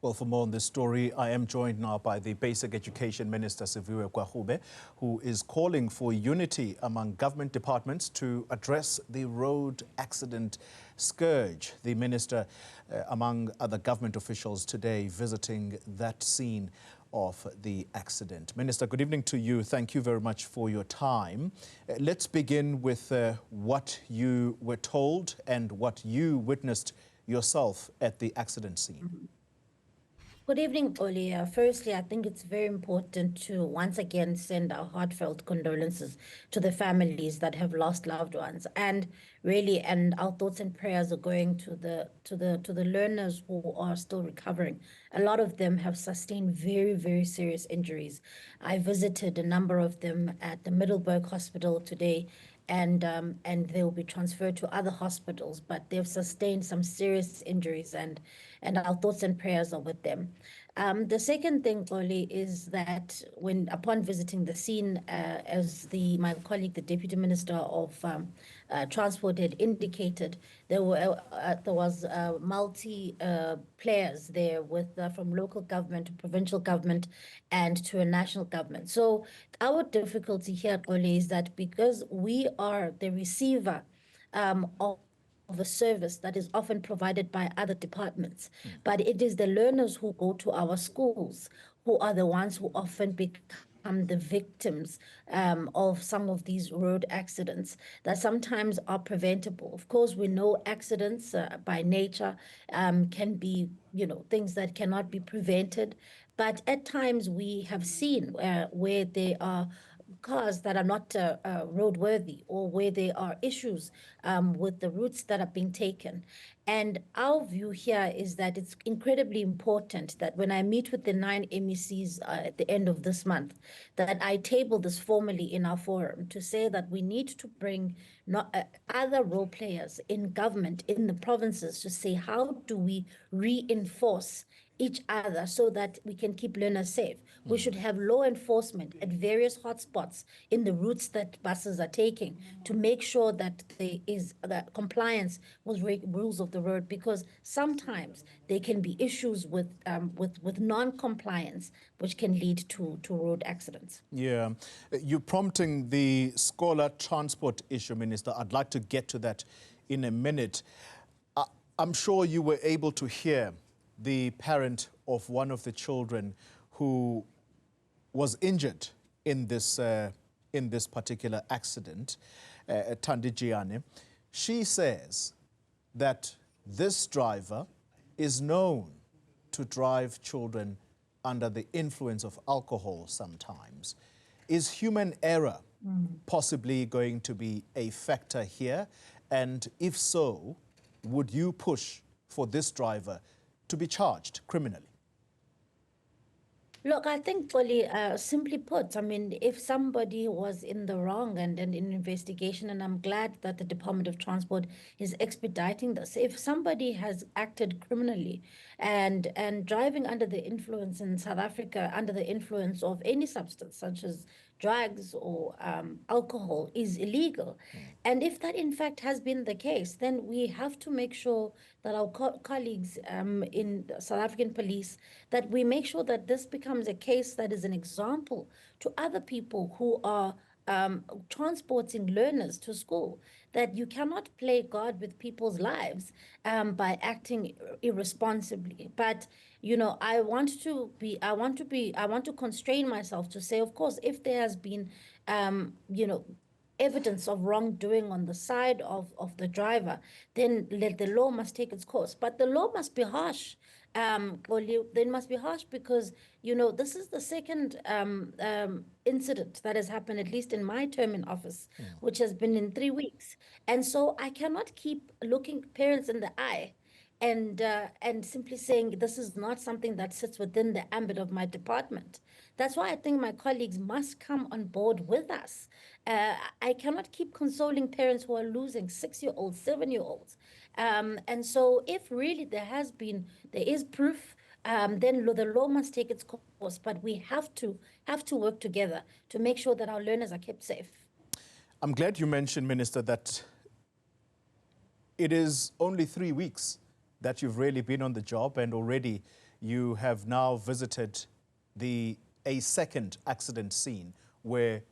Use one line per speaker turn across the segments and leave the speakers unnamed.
Well, for more on this story, I am joined now by the Basic Education Minister Siviwe Gwarube, who is calling for unity among government departments to address the road accident scourge. The minister, among other government officials today, visiting that scene of the accident. Minister, good evening to you. Thank you very much for your time. Let's begin with what you were told and what you witnessed yourself at the accident scene.
Good evening, Oli. Firstly, I think it's very important to once again send our heartfelt condolences to the families that have lost loved ones, and our thoughts and prayers are going to the learners who are still recovering. A lot of them have sustained very serious injuries. I visited a number of them at the Middelburg hospital today, and they will be transferred to other hospitals, but they've sustained some serious injuries, and our thoughts and prayers are with them. The second thing, Oli, is that upon visiting the scene, as my colleague, the Deputy Minister of Transport, had indicated, there was multi players there from local government to provincial government and to a national government. So our difficulty here, Oli, is that because we are the receiver of a service that is often provided by other departments, but it is the learners who go to our schools who are the ones who often become the victims of some of these road accidents that sometimes are preventable. Of course, we know accidents by nature can be, things that cannot be prevented, but at times we have seen where they are cars that are not roadworthy, or where there are issues with the routes that are being taken. And our view here is that it's incredibly important that when I meet with the 9 MECs at the end of this month, that I table this formally in our forum to say that we need to bring other role players in government, in the provinces, to say, how do we reinforce each other so that we can keep learners safe? We should have law enforcement at various hotspots in the routes that buses are taking to make sure that there is compliance with rules of the road, because sometimes there can be issues with non-compliance, which can lead to road accidents.
Yeah, you're prompting the scholar transport issue, Minister. I'd like to get to that in a minute. I'm sure you were able to hear the parent of one of the children who was injured in this particular accident, Tandijiane. She says that this driver is known to drive children under the influence of alcohol sometimes. Is human error possibly going to be a factor here? And if so, would you push for this driver to be charged criminally?
Look, I think, Oli, simply put, I mean, if somebody was in the wrong and in investigation, and I'm glad that the Department of Transport is expediting this, if somebody has acted criminally and driving under the influence in South Africa, under the influence of any substance such as drugs or alcohol, is illegal. And if that in fact has been the case, then we have to make sure that our colleagues in South African police, that we make sure that this becomes a case that is an example to other people who are transporting learners to school, that you cannot play God with people's lives by acting irresponsibly. But I want to constrain myself to say, of course, if there has been evidence of wrongdoing on the side of the driver, then the law must take its course. But the law must be harsh. They must be harsh because, this is the second incident that has happened, at least in my term in office, which has been in 3 weeks. And so I cannot keep looking parents in the eye and simply saying this is not something that sits within the ambit of my department. That's why I think my colleagues must come on board with us. I cannot keep consoling parents who are losing 6-year-olds, 7-year-olds. And so if really there is proof, then the law must take its course. But we have to work together to make sure that our learners are kept safe.
I'm glad you mentioned, Minister, that it is only 3 weeks that you've really been on the job, and already you have now visited a second accident scene where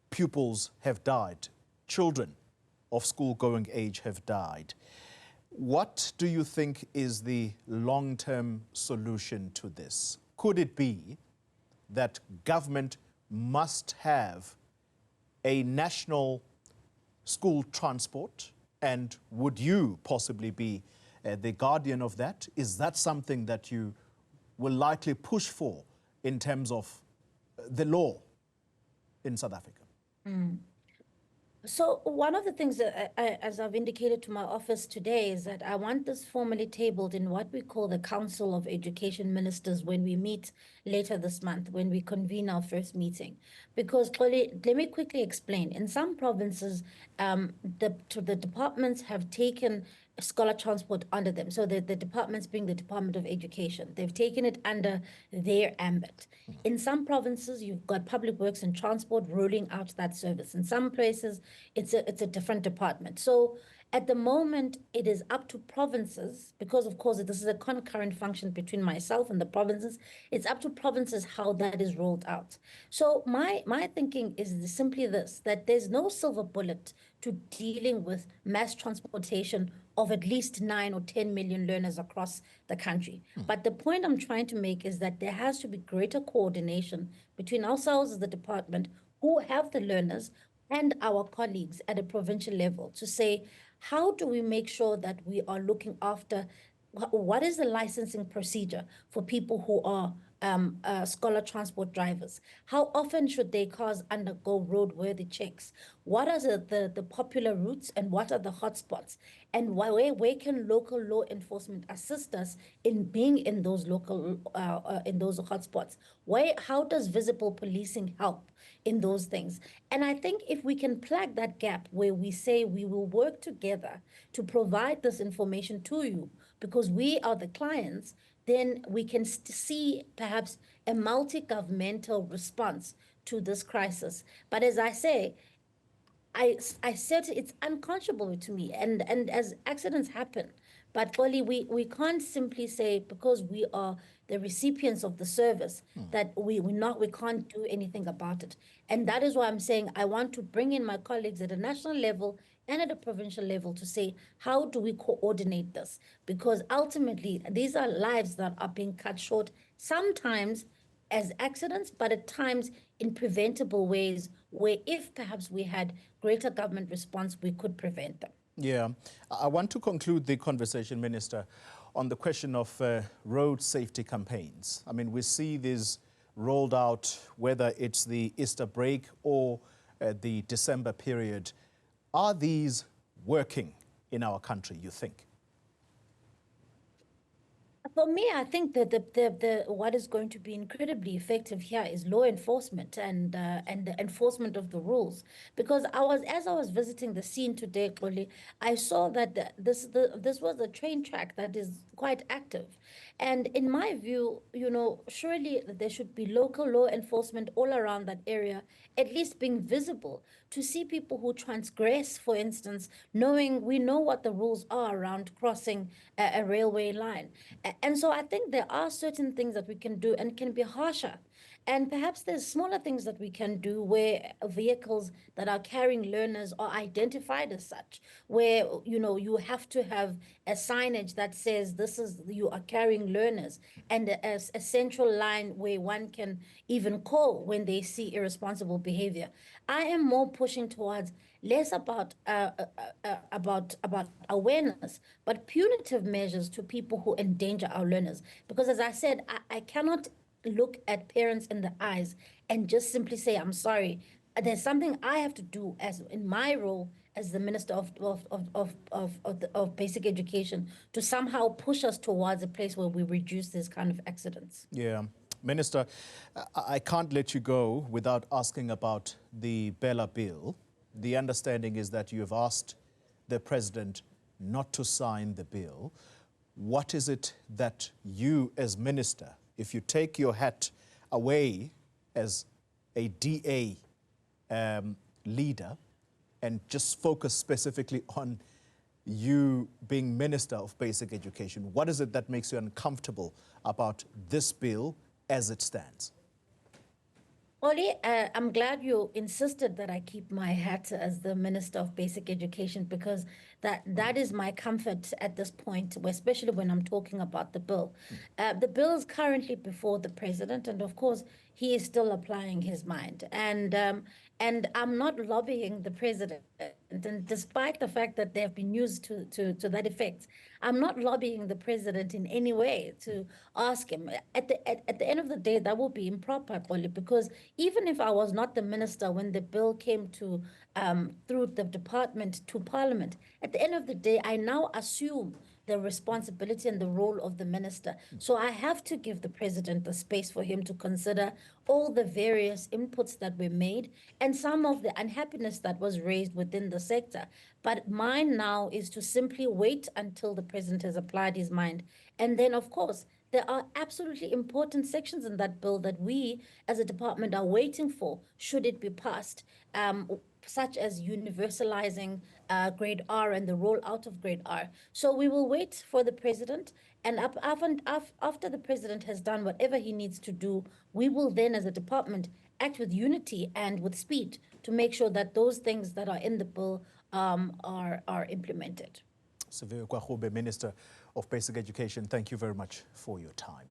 pupils have died, children of school-going age have died. What do you think is the long-term solution to this? Could it be that government must have a national school transport, and would you possibly be the guardian of that? Is that something that you will likely push for in terms of the law in South Africa?
So one of the things that, as I've indicated to my office today, is that I want this formally tabled in what we call the Council of Education Ministers when we meet later this month, when we convene our first meeting. Because let me quickly explain. In some provinces, the departments have taken scholar transport under them. So the departments being the Department of Education, they've taken it under their ambit. In some provinces, you've got Public Works and Transport rolling out that service. In some places, it's a different department. So at the moment, it is up to provinces, because of course this is a concurrent function between myself and the provinces. It's up to provinces how that is rolled out. So my thinking is simply this, that there's no silver bullet to dealing with mass transportation of at least 9 or 10 million learners across the country. But the point I'm trying to make is that there has to be greater coordination between ourselves as the department, who have the learners, and our colleagues at a provincial level to say, how do we make sure that we are looking after, what is the licensing procedure for people who are scholar transport drivers? How often should their cars undergo roadworthy checks? What are the popular routes and what are the hotspots? And where can local law enforcement assist us in being in those local in those hotspots? How does visible policing help in those things? And I think if we can plug that gap where we say we will work together to provide this information to you because we are the clients, then we can see perhaps a multi-governmental response to this crisis. But as I say, I said it's unconscionable to me, and as accidents happen, but Oli, we can't simply say because we are the recipients of the service that we can't do anything about it. And that is why I'm saying I want to bring in my colleagues at a national level and at a provincial level to say, how do we coordinate this? Because ultimately, these are lives that are being cut short, sometimes as accidents, but at times in preventable ways where if perhaps we had greater government response, we could prevent them.
Yeah, I want to conclude the conversation, Minister, on the question of road safety campaigns. I mean, we see these rolled out, whether it's the Easter break or the December period. Are these working in our country, you think?
For me, I think that the what is going to be incredibly effective here is law enforcement and the enforcement of the rules. Because as I was visiting the scene today, Xoli, I saw that this was a train track that is quite active. And in my view, surely there should be local law enforcement all around that area, at least being visible to see people who transgress, for instance, we know what the rules are around crossing a railway line. And so I think there are certain things that we can do and can be harsher. And perhaps there's smaller things that we can do where vehicles that are carrying learners are identified as such, where, you have to have a signage that says you are carrying learners, and a central line where one can even call when they see irresponsible behavior. I am more pushing towards less about awareness, but punitive measures to people who endanger our learners. Because as I said, I cannot look at parents in the eyes and just simply say, I'm sorry. There's something I have to do as in my role as the Minister of Basic Education to somehow push us towards a place where we reduce this kind of accidents.
Yeah. Minister, I can't let you go without asking about the Bella bill. The understanding is that you have asked the President not to sign the bill. What is it that you as Minister, if you take your hat away as a DA leader and just focus specifically on you being Minister of Basic Education, what is it that makes you uncomfortable about this bill as it stands?
Oli, I'm glad you insisted that I keep my hat as the Minister of Basic Education, because that is my comfort at this point, especially when I'm talking about the bill. The bill is currently before the president, and of course, he is still applying his mind. And I'm not lobbying the president. And despite the fact that they have been used to that effect, I'm not lobbying the president in any way to ask him. At the end of the day, that will be improper, Oli, because even if I was not the minister when the bill came to through the department to Parliament, at the end of the day, I now assume the responsibility and the role of the minister. So I have to give the president the space for him to consider all the various inputs that were made and some of the unhappiness that was raised within the sector. But mine now is to simply wait until the president has applied his mind. And then, of course, there are absolutely important sections in that bill that we as a department are waiting for, should it be passed, such as universalizing grade R and the rollout of grade R. So we will wait for the president, and after the president has done whatever he needs to do, we will then as a department act with unity and with speed to make sure that those things that are in the bill are implemented.
Siviwe Gwarube, Minister of Basic Education, thank you very much for your time.